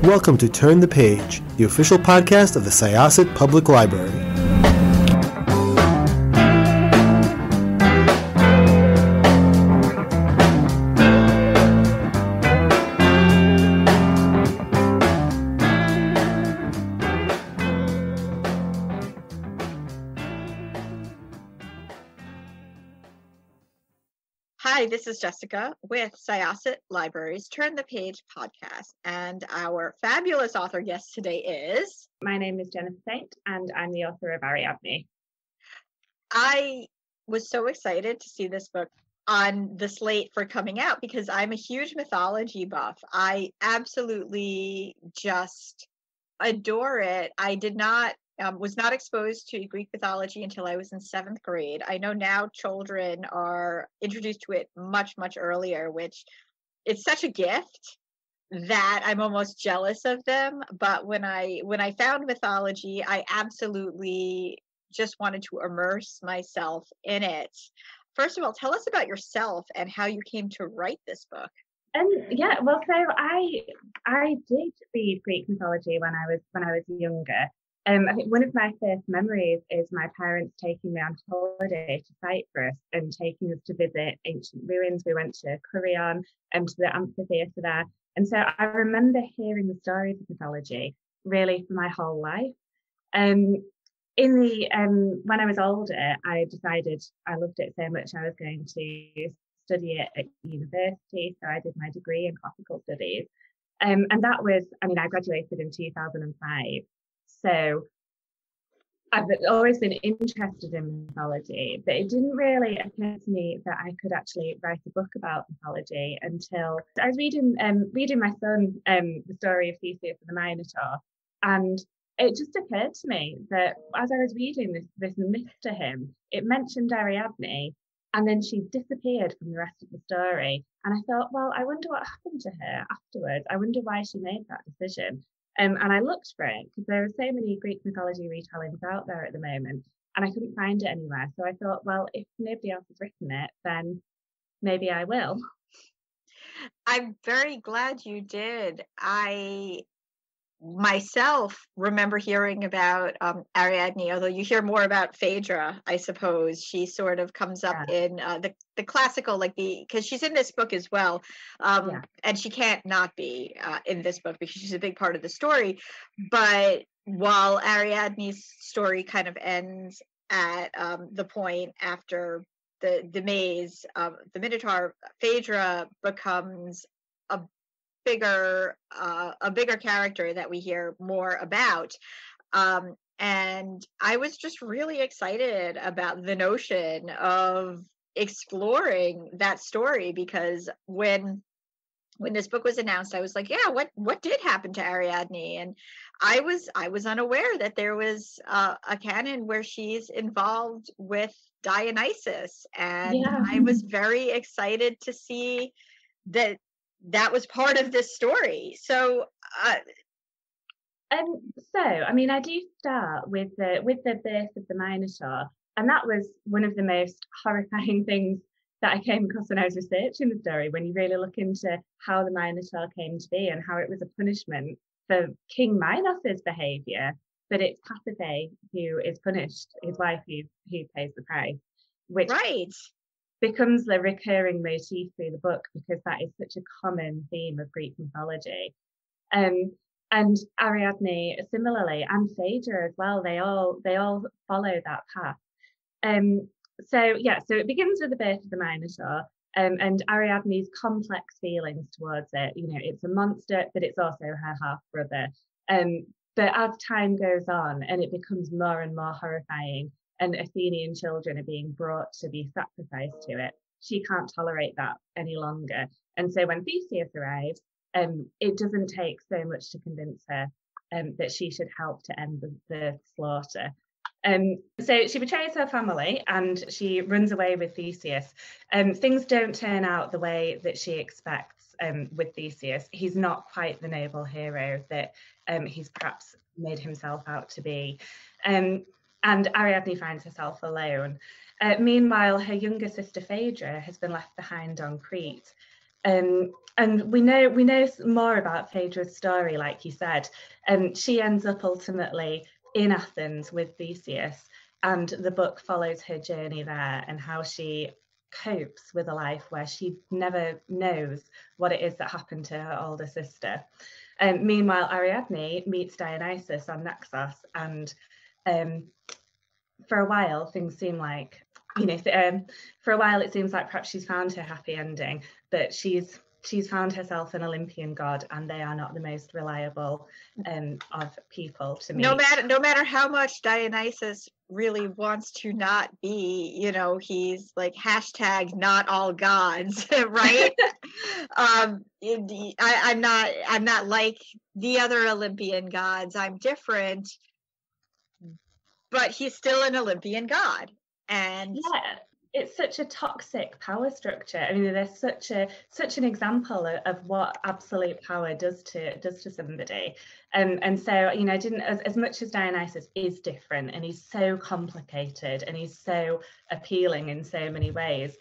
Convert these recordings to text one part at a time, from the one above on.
Welcome to Turn the Page, the official podcast of the Syosset Public Library. Hi, this is Jessica with Syosset Library's Turn the Page podcast, and our fabulous author guest today is... My name is Jennifer Saint, and I'm the author of Ariadne. I was so excited to see this book on the slate for coming out because I'm a huge mythology buff. I absolutely just adore it. I was not exposed to Greek mythology until I was in 7th grade. I know now children are introduced to it much, much earlier, which it's such a gift that I'm almost jealous of them. But when I found mythology, I absolutely just wanted to immerse myself in it. First of all, tell us about yourself and how you came to write this book. So I did read Greek mythology when I was younger. I think one of my first memories is my parents taking me on holiday to Cyprus and taking us to visit ancient ruins. We went to Kurion and to the amphitheatre there. And so I remember hearing the stories of mythology really for my whole life. When I was older, I decided I loved it so much I was going to study it at university. So I did my degree in classical studies. And that was, I graduated in 2005. So I've always been interested in mythology, but it didn't really occur to me that I could actually write a book about mythology until I was reading my son the story of Theseus and the Minotaur, and it just occurred to me that as I was reading this myth to him, it mentioned Ariadne, and then she disappeared from the rest of the story. And I thought, well, I wonder what happened to her afterwards. I wonder why she made that decision. And I looked for it because there are so many Greek mythology retellings out there at the moment, and I couldn't find it anywhere. So I thought, well, if nobody else has written it, then maybe I will. I'm very glad you did. I myself remember hearing about Ariadne, although you hear more about Phaedra, I suppose. She sort of comes up in the classical, because she's in this book as well. And she can't not be in this book because she's a big part of the story. But while Ariadne's story kind of ends at the point after the maze, the Minotaur, Phaedra becomes a bigger character that we hear more about, and I was just really excited about the notion of exploring that story, because when this book was announced, I was like, yeah, what did happen to Ariadne? And I was unaware that there was a canon where she's involved with Dionysus, and I was very excited to see that was part of this story. So I do start with the birth of the Minotaur, and that was one of the most horrifying things that I came across when I was researching the story, when you really look into how the Minotaur came to be and how it was a punishment for King Minos's behaviour, but it's Pasiphae who is punished, his wife who pays the price, which becomes the recurring motif through the book because that is such a common theme of Greek mythology. And Ariadne similarly, and Phaedra as well, they all follow that path. So it begins with the birth of the Minotaur, and Ariadne's complex feelings towards it. It's a monster, but it's also her half brother. But as time goes on and it becomes more and more horrifying, and Athenian children are being brought to be sacrificed to it, she can't tolerate that any longer. And so when Theseus arrives, it doesn't take so much to convince her that she should help to end the slaughter. So she betrays her family and she runs away with Theseus. Things don't turn out the way that she expects with Theseus. He's not quite the noble hero that he's perhaps made himself out to be. And Ariadne finds herself alone. Meanwhile, her younger sister Phaedra has been left behind on Crete. And we know more about Phaedra's story, like you said. She ends up ultimately in Athens with Theseus, and the book follows her journey there and how she copes with a life where she never knows what it is that happened to her older sister. Meanwhile, Ariadne meets Dionysus on Naxos, and for a while things seem like, for a while it seems like perhaps she's found her happy ending, but she's found herself an Olympian god, and they are not the most reliable of people to meet. No matter how much Dionysus really wants to not be, he's like hashtag not all gods, right? I'm not like the other Olympian gods. I'm different, but he's still an Olympian god. And yeah, it's such a toxic power structure. I mean, there's such an example of what absolute power does to somebody. And so, I didn't, as much as Dionysus is different and he's so complicated and he's so appealing in so many ways,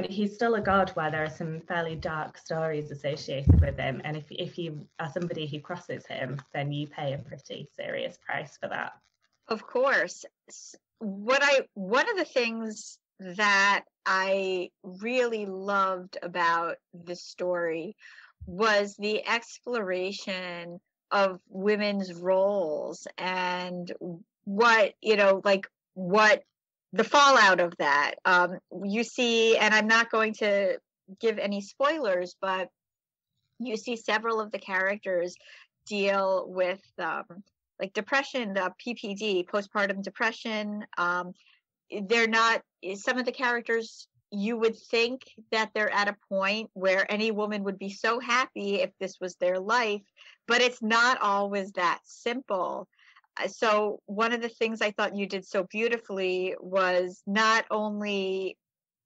he's still a god where there are some fairly dark stories associated with him. And if you are somebody who crosses him, then you pay a pretty serious price for that. Of course. One of the things that I really loved about the story was the exploration of women's roles and what the fallout of that. You see, and I'm not going to give any spoilers, but you see several of the characters deal with like depression, the PPD, postpartum depression. They're not, some of the characters, you would think that they're at a point where any woman would be so happy if this was their life, but it's not always that simple. So one of the things I thought you did so beautifully was not only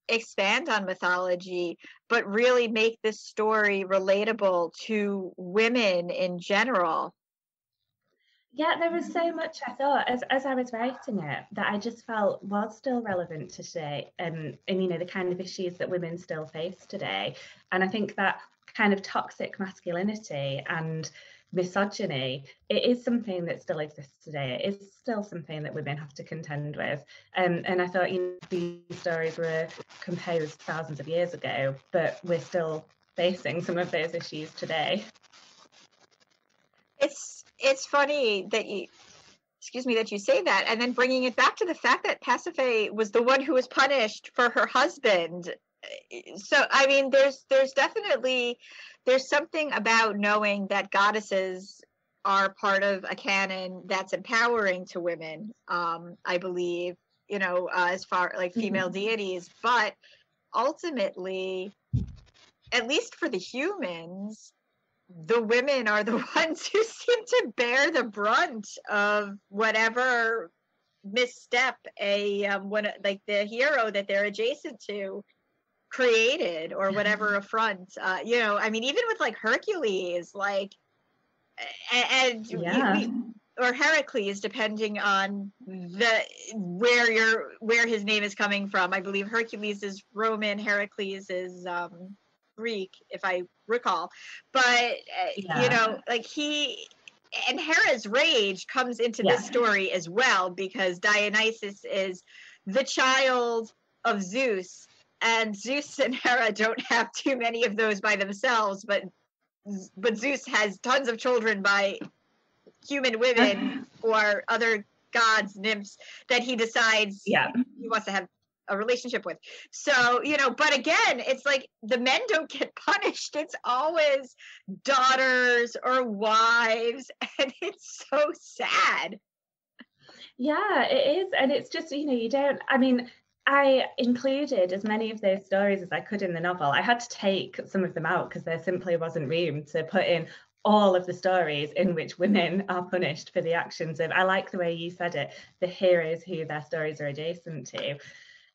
expand on mythology, but really make this story relatable to women in general. Yeah, there was so much, I thought, as I was writing it, that I just felt was still relevant to today, and the kind of issues that women still face today. And I think that kind of toxic masculinity and misogyny, it is something that still exists today. It is still something that women have to contend with. And I thought, these stories were composed thousands of years ago, but we're still facing some of those issues today. It's funny that you say that, and then bringing it back to the fact that Pasiphae was the one who was punished for her husband. So I mean, there's definitely something about knowing that goddesses are part of a canon that's empowering to women. I believe, as far like female deities, but ultimately, at least for the humans, the women are the ones who seem to bear the brunt of whatever misstep like the hero that they're adjacent to created, or whatever affront. I mean, even with like Hercules, like, or Heracles, depending on where his name is coming from. I believe Hercules is Roman, Heracles is Greek, if I recall. But like and Hera's rage comes into this story as well, because Dionysus is the child of Zeus, and Zeus and Hera don't have too many of those by themselves, but Zeus has tons of children by human women or other gods, nymphs, that he decides he wants to have a relationship with. So, but again, it's like the men don't get punished. It's always daughters or wives, and it's so sad. Yeah, it is. And it's just, I included as many of those stories as I could in the novel. I had to take some of them out because there simply wasn't room to put in all of the stories in which women are punished for the actions of, I like the way you said it, the heroes who their stories are adjacent to.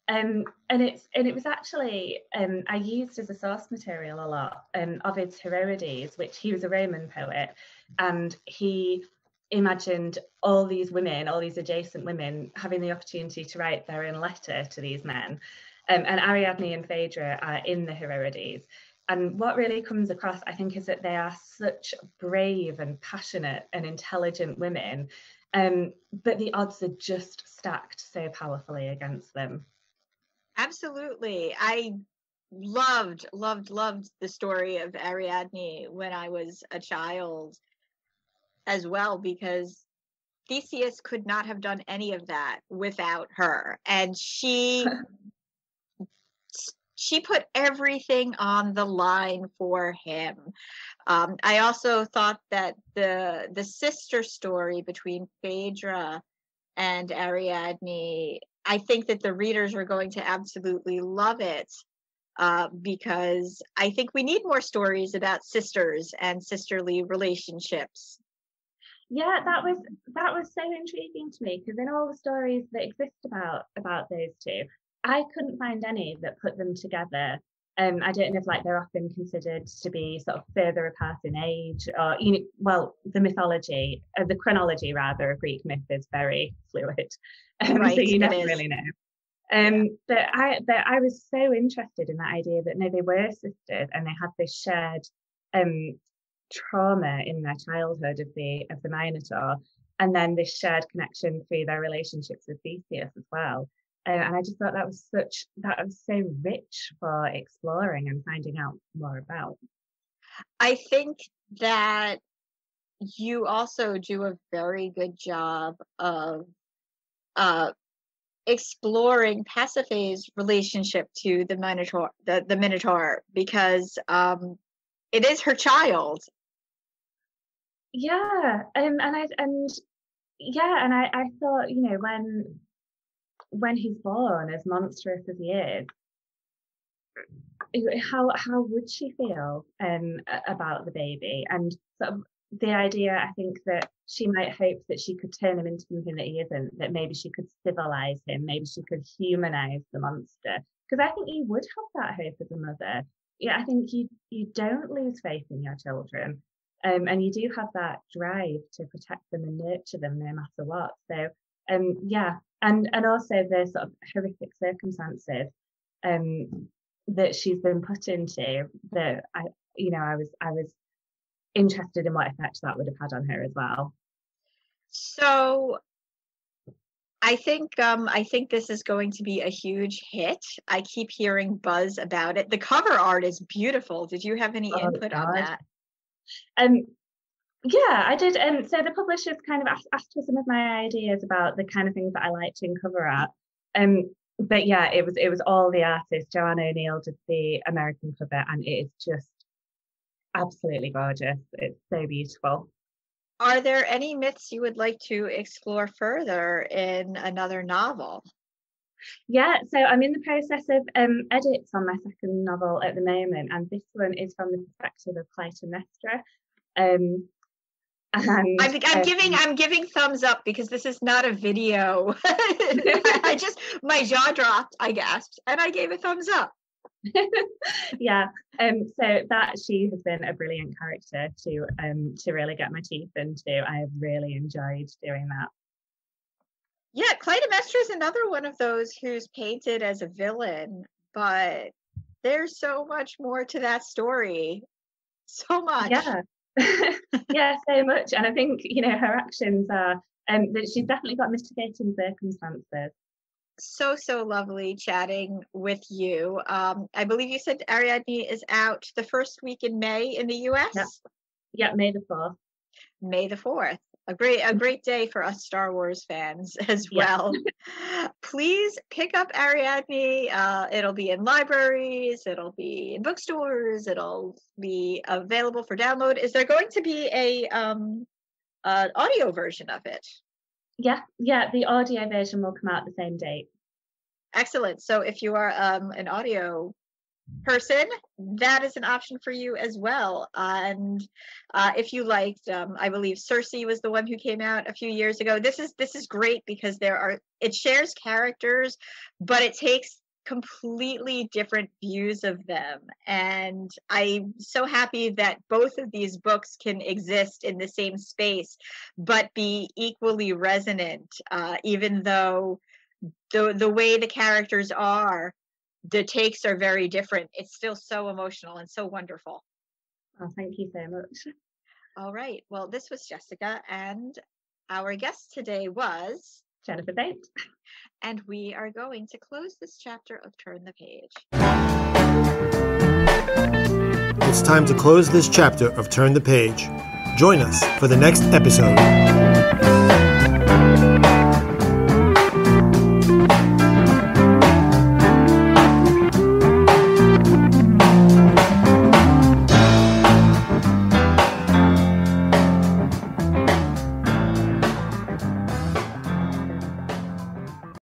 And it was actually I used as a source material a lot Ovid's Heroides, which he was a Roman poet, and he imagined all these women, all these adjacent women, having the opportunity to write their own letter to these men. And Ariadne and Phaedra are in the Heroides. And what really comes across, I think, is that they are such brave and passionate and intelligent women, but the odds are just stacked so powerfully against them. Absolutely. I loved the story of Ariadne when I was a child as well, because Theseus could not have done any of that without her. And she put everything on the line for him. I also thought that the sister story between Phaedra and Ariadne, I think that the readers are going to absolutely love it, because I think we need more stories about sisters and sisterly relationships. Yeah, that was so intriguing to me, because in all the stories that exist about those two, I couldn't find any that put them together. I don't know if they're often considered to be sort of further apart in age, or the mythology, the chronology rather of Greek myth is very fluid, Right, so you never really know. But I was so interested in that idea that no, they were sisters and they had this shared trauma in their childhood of the Minotaur, and then this shared connection through their relationships with Theseus as well. And I just thought that was so rich for exploring and finding out more about. I think that you also do a very good job of exploring Pasiphae's relationship to the Minotaur, the Minotaur, because it is her child. Yeah, and I thought, when he's born, as monstrous as he is, how would she feel about the baby? And sort of the idea, I think, that she might hope that she could turn him into something that he isn't, that maybe she could civilize him, maybe she could humanize the monster. Because I think you would have that hope as a mother. Yeah, I think you don't lose faith in your children. And you do have that drive to protect them and nurture them no matter what. So, and also the sort of horrific circumstances that she's been put into. That I was interested in what effect that would have had on her as well. So, I think this is going to be a huge hit. I keep hearing buzz about it. The cover art is beautiful. Did you have any input on that? Yeah, I did. So the publishers kind of asked for some of my ideas about the kind of things that I liked in cover art. But yeah, it was all the artists. Joanne O'Neill did the American cover, and it is just absolutely gorgeous. It's so beautiful. Are there any myths you would like to explore further in another novel? Yeah, so I'm in the process of edits on my second novel at the moment, and this one is from the perspective of Clytemnestra. And I'm giving thumbs up because this is not a video. My jaw dropped, I gasped, and I gave a thumbs up. Yeah, so that she has been a brilliant character to really get my teeth into. I have really enjoyed doing that. Yeah, Clytemnestra is another one of those who's painted as a villain, but there's so much more to that story. So much. Yeah. Yeah, so much. And I think, her actions are, that she's definitely got mitigating circumstances. So lovely chatting with you. I believe you said Ariadne is out the first week in May in the US? Yeah, May the 4th. May the 4th. A great day for us Star Wars fans as well. Please pick up Ariadne. It'll be in libraries, it'll be in bookstores, it'll be available for download. Is there going to be a audio version of it? Yeah, the audio version will come out the same date. Excellent. So if you are an audio person, that is an option for you as well. And if you liked, I believe Circe was the one who came out a few years ago. This is great because it shares characters, but it takes completely different views of them. And I'm so happy that both of these books can exist in the same space, but be equally resonant, even though the way the characters are the takes are very different, it's still so emotional and so wonderful. Oh, thank you so much. All right. Well, this was Jessica, and our guest today was Jennifer Bates. And we are going to close this chapter of Turn the Page. It's time to close this chapter of Turn the Page. Join us for the next episode.